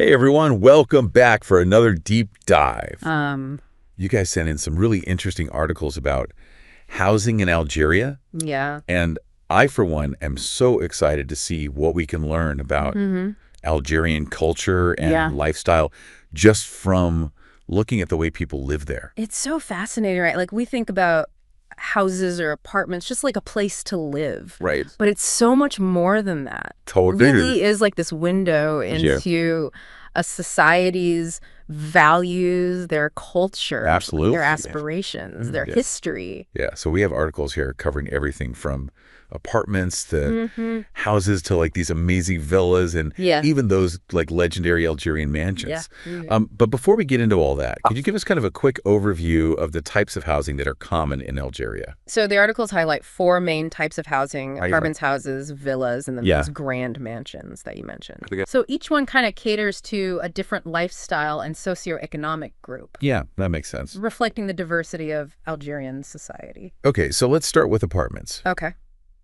Hey everyone, welcome back for another deep dive. Um, You guys sent in some really interesting articles about housing in Algeria, yeah. and I, for one, am so excited to see what we can learn about Algerian culture and Yeah. lifestyle just from looking at the way people live there. It's so fascinating, right? Like we think about houses or apartments just like a place to live. Right. But it's so much more than that. It Totally. really is like this window Yeah. into a society's values, their culture, Absolutely. their aspirations, their Yeah. history. Yeah, so we have articles here covering everything from apartments to houses to like these amazing villas and Yeah. even those like legendary Algerian mansions. Yeah. But before we get into all that, could you give us kind of a quick overview of the types of housing that are common in Algeria? So the articles highlight four main types of housing: Right. apartments, houses, villas, and then Yeah. those grand mansions that you mentioned. Okay. So each one kind of caters to a different lifestyle and socioeconomic group, Yeah, that makes sense. reflecting the diversity of Algerian society. Okay, so let's start with apartments. Okay.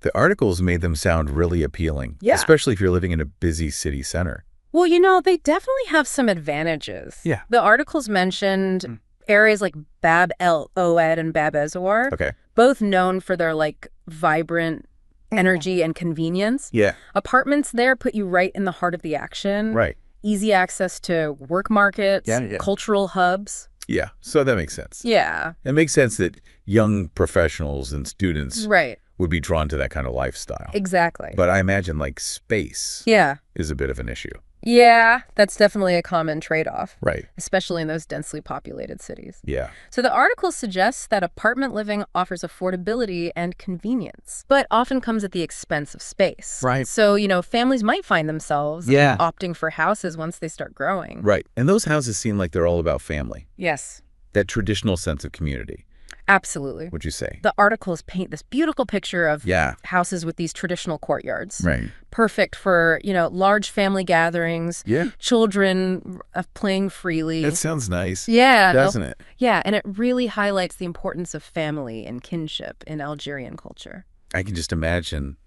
The articles made them sound really appealing, Yeah. especially if you're living in a busy city center. Well, they definitely have some advantages. Yeah. The articles mentioned areas like Bab el Oued and Bab Ezouar, Okay. both known for their like vibrant energy and convenience. Yeah. Apartments there put you right in the heart of the action. Right. Easy access to work markets, Yeah. cultural hubs. Yeah, so that makes sense. Yeah, It makes sense that young professionals and students right. would be drawn to that kind of lifestyle. Exactly. But I imagine like space Yeah. is a bit of an issue. Yeah, that's definitely a common trade-off, Right. especially in those densely populated cities. Yeah. So the article suggests that apartment living offers affordability and convenience, but often comes at the expense of space. Right. So, families might find themselves Yeah. opting for houses once they start growing. Right. And those houses seem like they're all about family, Yes, that traditional sense of community, absolutely. would you say? The articles paint this beautiful picture of Yeah. houses with these traditional courtyards. Right. Perfect for, large family gatherings, Yeah. children playing freely. That sounds nice. Yeah. Doesn't it? Yeah, and it really highlights the importance of family and kinship in Algerian culture. I can just imagine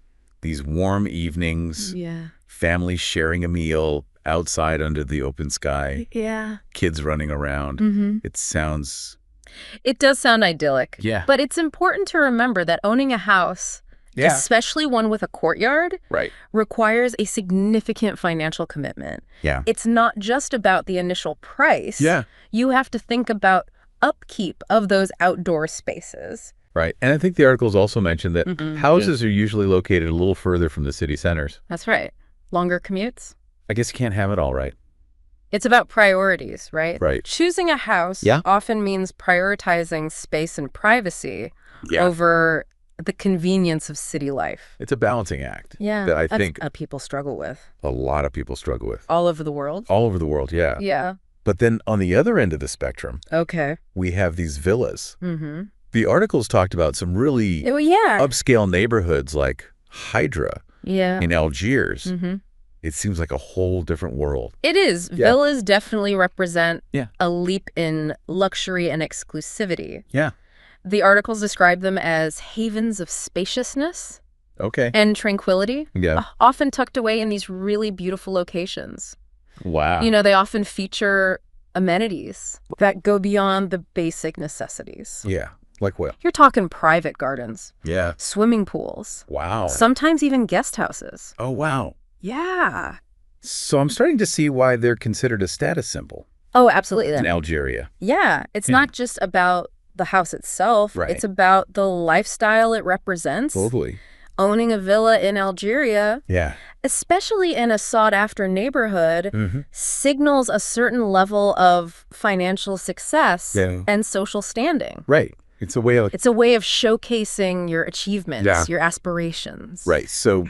these warm evenings, Yeah. families sharing a meal outside under the open sky, Yeah. kids running around. Mm-hmm. It sounds... It does sound idyllic. Yeah. But it's important to remember that owning a house, Yeah. especially one with a courtyard, Right. requires a significant financial commitment. Yeah. It's not just about the initial price. Yeah. You have to think about upkeep of those outdoor spaces. Right. And I think the articles also mentioned that Mhm. houses are usually located a little further from the city centers. That's right. Longer commutes. I guess you can't have it all, right? It's about priorities, right? Right. Choosing a house Yeah. often means prioritizing space and privacy Yeah. over the convenience of city life. It's a balancing act Yeah. that I that's think what people struggle with a lot of people struggle with. all over the world. All over the world, yeah. Yeah. But then on the other end of the spectrum, Okay. we have these villas. Mm-hmm. The articles talked about some really Well, yeah. upscale neighborhoods like Hydra Yeah. in Algiers. Mm-hmm. It seems like a whole different world. It is. Yeah. Villas definitely represent Yeah. a leap in luxury and exclusivity. Yeah. The articles describe them as havens of spaciousness Okay. and tranquility, Yeah. often tucked away in these really beautiful locations. Wow. They often feature amenities that go beyond the basic necessities. Yeah. Like what? You're talking private gardens, Yeah. swimming pools, Wow. sometimes even guest houses. Oh, wow. Yeah. So I'm starting to see why they're considered a status symbol Oh, absolutely. in Algeria. Yeah. It's Yeah. not just about the house itself. Right. It's about the lifestyle it represents. Totally. Owning a villa in Algeria, Yeah. especially in a sought-after neighborhood, Mm-hmm. signals a certain level of financial success Yeah. and social standing. Right. It's a way of... It's a way of showcasing your achievements, Yeah. your aspirations. Right. So,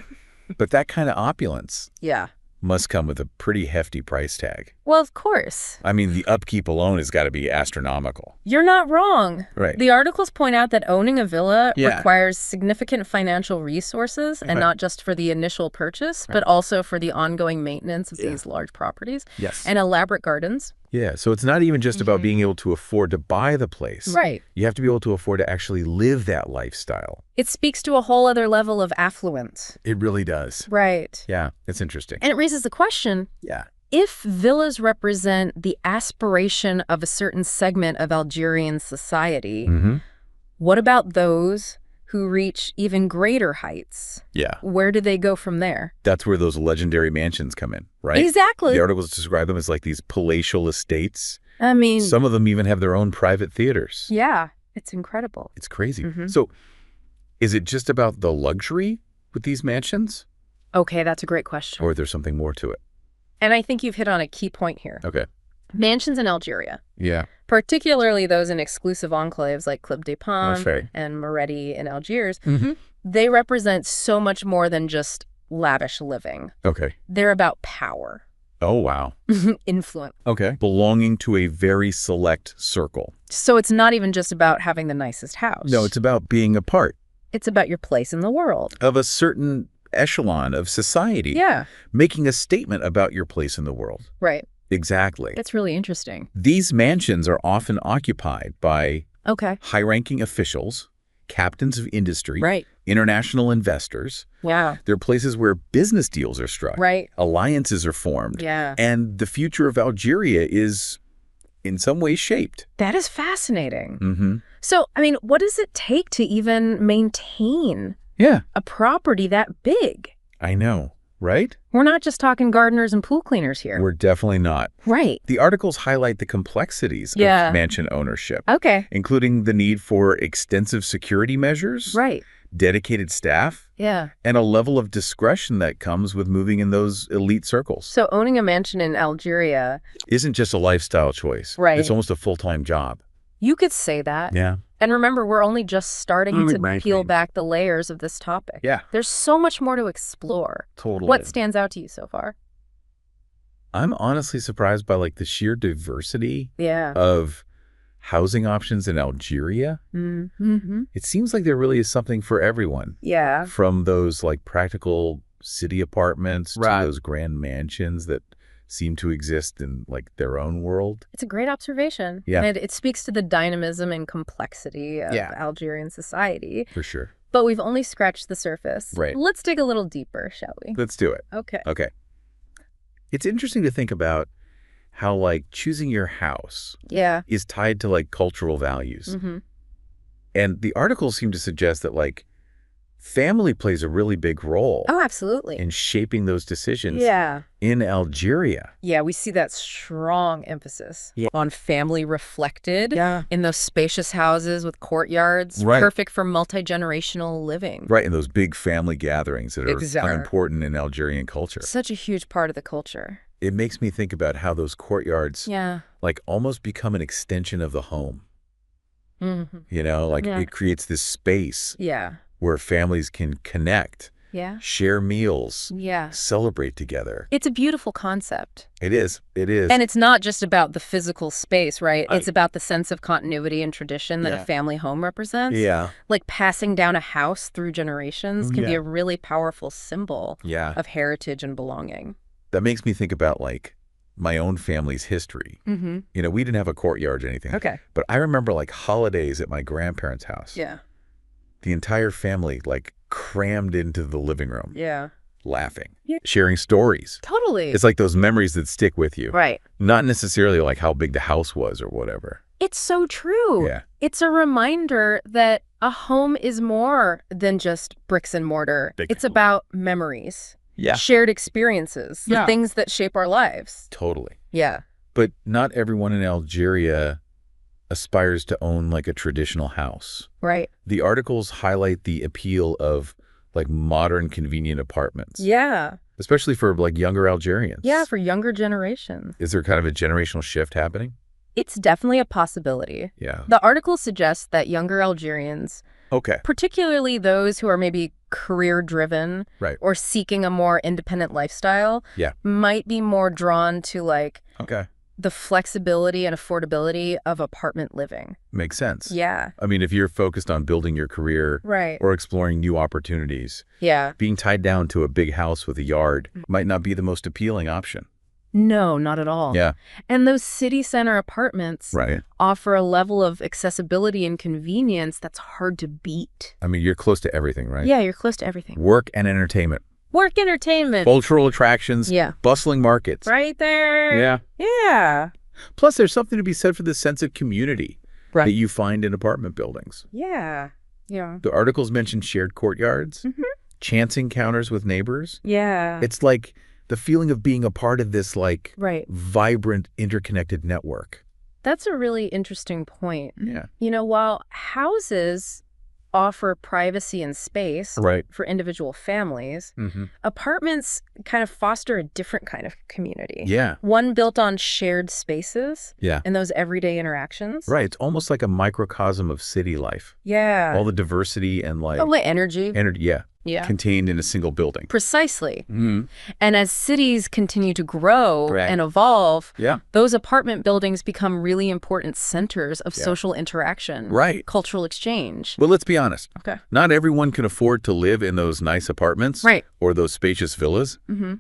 but that kind of opulence Yeah. must come with a pretty hefty price tag. Well, of course. I mean, the upkeep alone has got to be astronomical. You're not wrong. Right. The articles point out that owning a villa Yeah. requires significant financial resources, and Right. not just for the initial purchase, but also for the ongoing maintenance of Yeah. these large properties Yes. and elaborate gardens. Yeah. So it's not even just about being able to afford to buy the place. Right. You have to be able to afford to actually live that lifestyle. It speaks to a whole other level of affluence. It really does. Right. Yeah. It's interesting. And it raises the question, Yeah. if villas represent the aspiration of a certain segment of Algerian society, what about those who reach even greater heights? Yeah. Where do they go from there? That's where those legendary mansions come in, right? Exactly. The articles describe them as like these palatial estates. I mean, Some of them even have their own private theaters. yeah, it's incredible. It's crazy. So is it just about the luxury with these mansions? Okay, that's a great question. Or is there something more to it? And I think you've hit on a key point here. Okay. Mansions in Algeria, Yeah. particularly those in exclusive enclaves like Club des That's Palms right. and Moretti in Algiers, they represent so much more than just lavish living. Okay. They're about power, Oh, wow. influence. Okay. Belonging to a very select circle. So it's not even just about having the nicest house. No, it's about being a part It's about your place in the world. of a certain echelon of society. Yeah, Making a statement about your place in the world. right. Exactly. That's really interesting. These mansions are often occupied by Okay. high-ranking officials, captains of industry, Right. international investors. Yeah. They're places where business deals are struck. Right. Alliances are formed. Yeah. And the future of Algeria is in some ways shaped. That is fascinating. Mm-hmm. So, I mean, what does it take to even maintain Yeah, a property that big? I know, right? We're not just talking gardeners and pool cleaners here. We're definitely not. Right. The articles highlight the complexities Yeah. of mansion ownership, Okay. including the need for extensive security measures, Right. dedicated staff, Yeah. and a level of discretion that comes with moving in those elite circles. So owning a mansion in Algeria, Isn't just a lifestyle choice. Right. It's almost a full-time job. you could say that. Yeah. And remember, we're only just starting to Right. peel back the layers of this topic. Yeah. There's so much more to explore. Totally. What stands out to you so far? I'm honestly surprised by like the sheer diversity Yeah. of housing options in Algeria. Mm-hmm. It seems like there really is something for everyone. Yeah. From those like practical city apartments Right. to those grand mansions that seem to exist in like their own world. It's a great observation. Yeah. And it speaks to the dynamism and complexity of Yeah. Algerian society. For sure. But we've only scratched the surface. Right. Let's dig a little deeper, shall we? Let's do it. Okay. Okay. It's interesting to think about how like choosing your house Yeah. is tied to like cultural values. Mm-hmm. And the articles seem to suggest that like family plays a really big role Oh, absolutely. in shaping those decisions Yeah. in Algeria. Yeah, we see that strong emphasis on family reflected Yeah. in those spacious houses with courtyards, Right. perfect for multi-generational living. Right, in those big family gatherings that are Exactly. unimportant in Algerian culture. Such a huge part of the culture. It makes me think about how those courtyards Yeah. like almost become an extension of the home. Mm-hmm. You know, like Yeah. it creates this space Yeah. where families can connect, Yeah. share meals, Yeah. celebrate together. It's a beautiful concept. It is. It is. And it's not just about the physical space, right? Right. It's about the sense of continuity and tradition that Yeah. a family home represents. yeah. Like passing down a house through generations can be Yeah. a really powerful symbol Yeah. of heritage and belonging. That makes me think about like my own family's history. Mm-hmm. You know, we didn't have a courtyard or anything. Okay. But I remember like holidays at my grandparents' house. Yeah. The entire family like crammed into the living room, Yeah. laughing, Yeah. sharing stories. Totally. It's like those memories that stick with you. Right. Not necessarily like how big the house was or whatever. It's so true. Yeah. It's a reminder that a home is more than just bricks and mortar. Big It's time. about memories, Yeah. shared experiences, the Yeah. things that shape our lives. Totally. Yeah. But not everyone in Algeria aspires to own like a traditional house. Right. The articles highlight the appeal of like modern convenient apartments, Yeah. especially for like younger Algerians. Yeah, for younger generations. Is there kind of a generational shift happening? It's definitely a possibility. Yeah. The article suggests that younger Algerians, Okay. particularly those who are maybe career-driven Right. or seeking a more independent lifestyle, Yeah. might be more drawn to like Okay. the flexibility and affordability of apartment living. Makes sense. Yeah. I mean, if you're focused on building your career Right. or exploring new opportunities, Yeah. being tied down to a big house with a yard might not be the most appealing option. No, not at all. Yeah. And those city center apartments Right. offer a level of accessibility and convenience that's hard to beat. I mean, you're close to everything, right? Yeah, you're close to everything. Work and entertainment Work entertainment. cultural attractions, Yeah. bustling markets. Right there. Yeah. Yeah. Plus, there's something to be said for the sense of community Right. that you find in apartment buildings. Yeah. Yeah. The articles mention shared courtyards, chance encounters with neighbors. Yeah. It's like the feeling of being a part of this, like, Right. vibrant, interconnected network. That's a really interesting point. Yeah. While houses offer privacy and space Right. for individual families, Mm-hmm. apartments kind of foster a different kind of community. Yeah. One built on shared spaces Yeah. and those everyday interactions. Right. It's almost like a microcosm of city life. Yeah. All the diversity and, like, like energy. yeah, Yeah. contained in a single building. Precisely. Mm-hmm. And as cities continue to grow Right. and evolve, Yeah. those apartment buildings become really important centers of Yeah. social interaction, Right. cultural exchange. Well, let's be honest. Okay. Not everyone can afford to live in those nice apartments Right. or those spacious villas. Mm-hmm.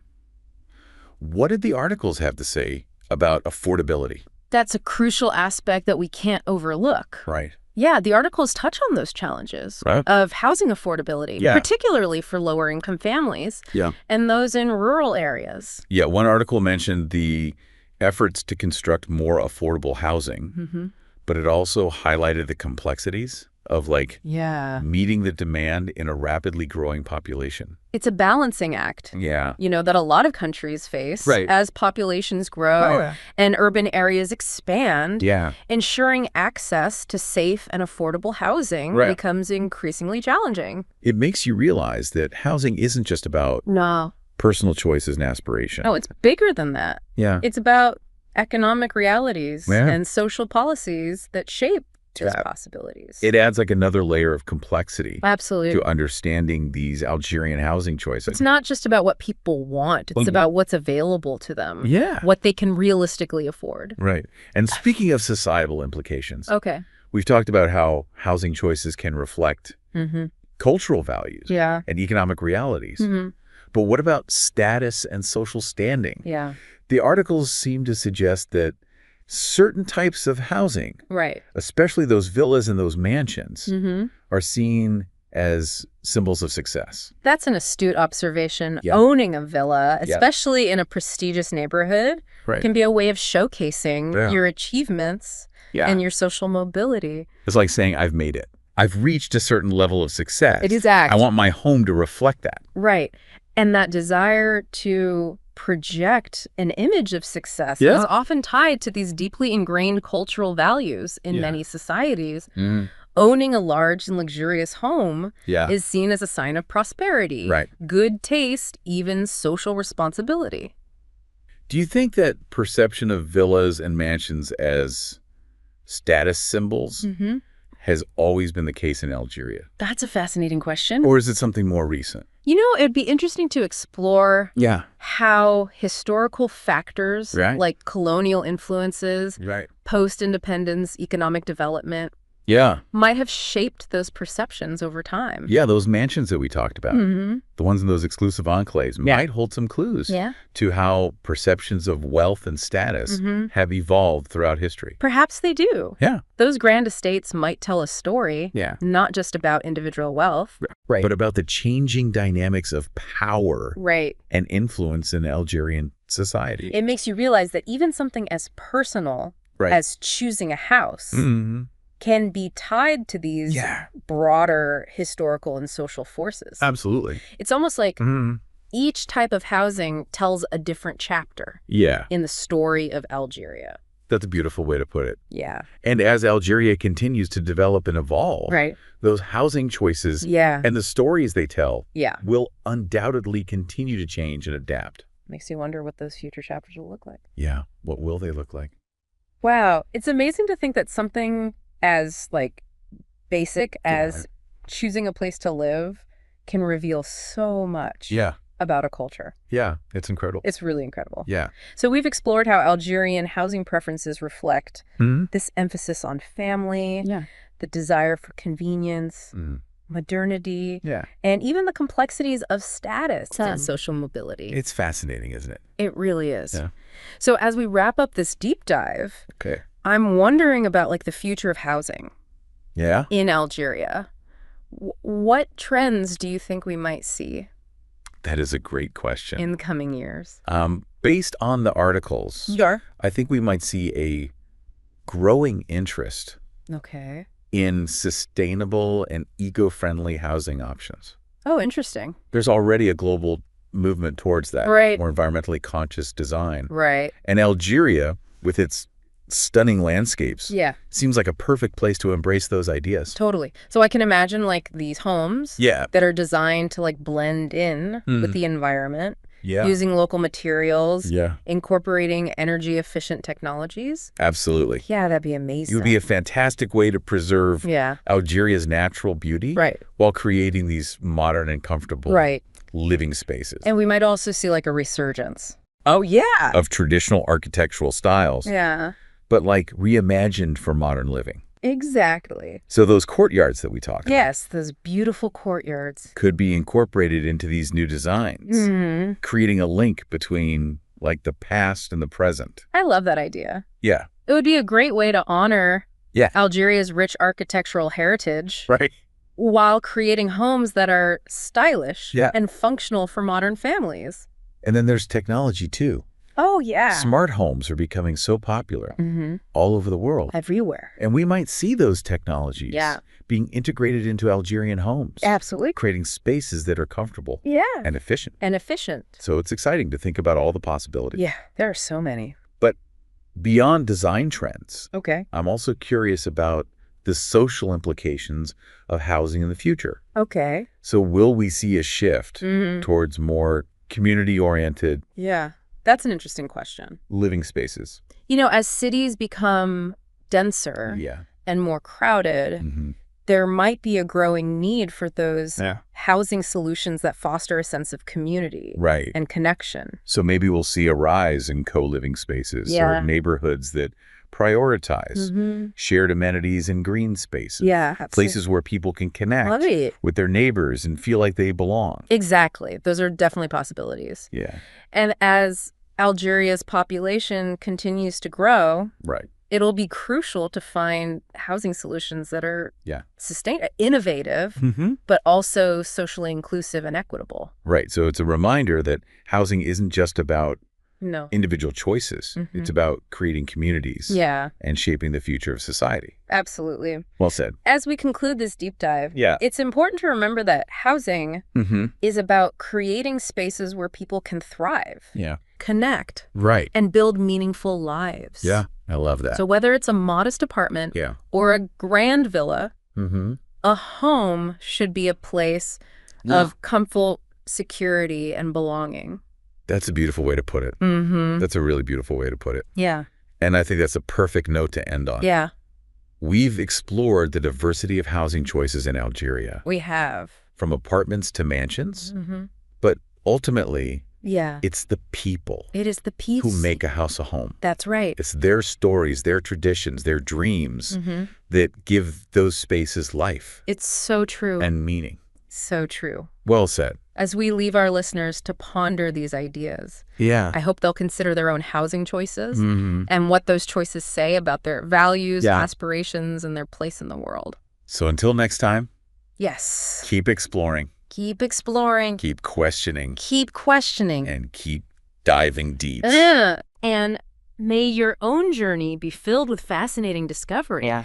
What did the articles have to say about affordability? That's a crucial aspect that we can't overlook. Right. Yeah, the articles touch on those challenges Right. of housing affordability, Yeah. particularly for lower-income families Yeah. and those in rural areas. Yeah. One article mentioned the efforts to construct more affordable housing, Mm-hmm. but it also highlighted the complexities of, like, Yeah. meeting the demand in a rapidly growing population. It's a balancing act. Yeah. That a lot of countries face Right. as populations grow and urban areas expand. Yeah. Ensuring access to safe and affordable housing Right. becomes increasingly challenging. It makes you realize that housing isn't just about No. personal choices and aspiration. No, it's bigger than that. Yeah. It's about economic realities Yeah. and social policies that shape those Yeah. possibilities. It adds, like, another layer of complexity Absolutely. to understanding these Algerian housing choices. It's not just about what people want. It's Well, about what's available to them. Yeah. What they can realistically afford. Right. And speaking of societal implications, Okay. we've talked about how housing choices can reflect Mm-hmm. cultural values Yeah. and economic realities. Mm-hmm. But what about status and social standing? Yeah. The articles seem to suggest that certain types of housing, Right. especially those villas and those mansions, Mm-hmm. are seen as symbols of success. That's an astute observation. Yeah. Owning a villa, Yeah. especially in a prestigious neighborhood, Right. can be a way of showcasing Yeah. your achievements Yeah. and your social mobility. It's like saying, I've made it. I've reached a certain level of success. Exact. I want my home to reflect that. Right. And that desire to project an image of success Yeah. is often tied to these deeply ingrained cultural values in Yeah. many societies. Owning a large and luxurious home Yeah. is seen as a sign of prosperity, Right. good taste, even social responsibility. Do you think that perception of villas and mansions as status symbols Mm-hmm. has always been the case in Algeria? That's a fascinating question. Or is it something more recent? It'd be interesting to explore Yeah. how historical factors Right. like colonial influences, Right. post-independence, economic development Yeah. might have shaped those perceptions over time. Yeah, those mansions that we talked about, Mm-hmm. the ones in those exclusive enclaves, Yeah. might hold some clues Yeah. to how perceptions of wealth and status Mm-hmm. have evolved throughout history. Perhaps they do. Yeah. Those grand estates might tell a story, Yeah. not just about individual wealth. Right. But about the changing dynamics of power Right. and influence in Algerian society. It makes you realize that even something as personal Right. as choosing a house Mhm. can be tied to these Yeah. broader historical and social forces. Absolutely. It's almost like Mhm. each type of housing tells a different chapter Yeah. in the story of Algeria. That's a beautiful way to put it. Yeah. And as Algeria continues to develop and evolve, Right. those housing choices Yeah. and the stories they tell Yeah. will undoubtedly continue to change and adapt. Makes you wonder what those future chapters will look like. Yeah. What will they look like? Wow. It's amazing to think that something as basic as choosing a place to live can reveal so much Yeah. about a culture. Yeah. It's incredible. It's really incredible. Yeah. So we've explored how Algerian housing preferences reflect Mhm. this emphasis on family, Yeah. the desire for convenience, Mhm. modernity, Yeah. and even the complexities of status Some. and social mobility. It's fascinating, isn't it? It really is. Yeah. So as we wrap up this deep dive, Okay. I'm wondering about the future of housing Yeah. in Algeria. What trends do you think we might see? That is a great question. in the coming years? Based on the articles, Sure. I think we might see a growing interest Okay. in sustainable and eco-friendly housing options. Oh, interesting. There's already a global movement towards that, Right. more environmentally conscious design. Right. And Algeria, with its stunning landscapes, Yeah, seems like a perfect place to embrace those ideas. totally. So I can imagine like these homes Yeah. that are designed to like blend in with the environment, Yeah. using local materials, Yeah. incorporating energy efficient technologies. Absolutely. Yeah, that'd be amazing. It would be a fantastic way to preserve Yeah. Algeria's natural beauty Right. while creating these modern and comfortable Right. living spaces And we might also see like a resurgence. Oh, yeah. of traditional architectural styles, Yeah. but like reimagined for modern living. Exactly. So those courtyards that we talked about Yes, those beautiful courtyards. could be incorporated into these new designs, Hmm. creating a link between like the past and the present. I love that idea. Yeah. It would be a great way to honor Yeah. Algeria's rich architectural heritage Right. while creating homes that are stylish Yeah. and functional for modern families. And then there's technology too. Oh, yeah. Smart homes are becoming so popular Mm-hmm. all over the world. Everywhere. And we might see those technologies Yeah. being integrated into Algerian homes, Absolutely. creating spaces that are comfortable Yeah. and efficient. And efficient. So it's exciting to think about all the possibilities. Yeah, there are so many. But beyond design trends, Okay. I'm also curious about the social implications of housing in the future. Okay. So will we see a shift Mm-hmm. towards more community-oriented Yeah. That's an interesting question. living spaces? You know, as cities become denser Yeah. and more crowded, Hmm. there might be a growing need for those Yeah. housing solutions that foster a sense of community Right. and connection. So maybe we'll see a rise in co-living spaces Yeah. or neighborhoods that prioritize Mm-hmm. shared amenities and green spaces. Yeah. Absolutely. Places where people can connect Love it. with their neighbors and feel like they belong. Exactly. Those are definitely possibilities. Yeah. And as Algeria's population continues to grow, Right. it'll be crucial to find housing solutions that are Yeah. innovative, Mm-hmm. but also socially inclusive and equitable. Right. So it's a reminder that housing isn't just about No. individual choices. Mhm. It's about creating communities Yeah, and shaping the future of society. absolutely. Well said. As we conclude this deep dive, Yeah. it's important to remember that housing Mm-hmm. is about creating spaces where people can thrive, Yeah. connect, Right. and build meaningful lives. Yeah. I love that. So whether it's a modest apartment Yeah. or a grand villa, Mm-hmm. a home should be a place of comfort, security, and belonging. That's a beautiful way to put it. Mm-hmm. That's a really beautiful way to put it. Yeah. And I think that's a perfect note to end on. Yeah, We've explored the diversity of housing choices in Algeria, we have. from apartments to mansions, Mm-hmm. but ultimately, Yeah. it's the people It is the piece. who make a house a home. That's right. It's their stories, their traditions, their dreams Mm-hmm. that give those spaces life It's so true. and meaning. So true. Well said. As we leave our listeners to ponder these ideas, Yeah. I hope they'll consider their own housing choices Mm-hmm. and what those choices say about their values, Yeah. aspirations, and their place in the world. So until next time, Yes. keep exploring, Keep exploring. keep questioning, Keep questioning. and keep diving deep. And may your own journey be filled with fascinating discovery. Yeah.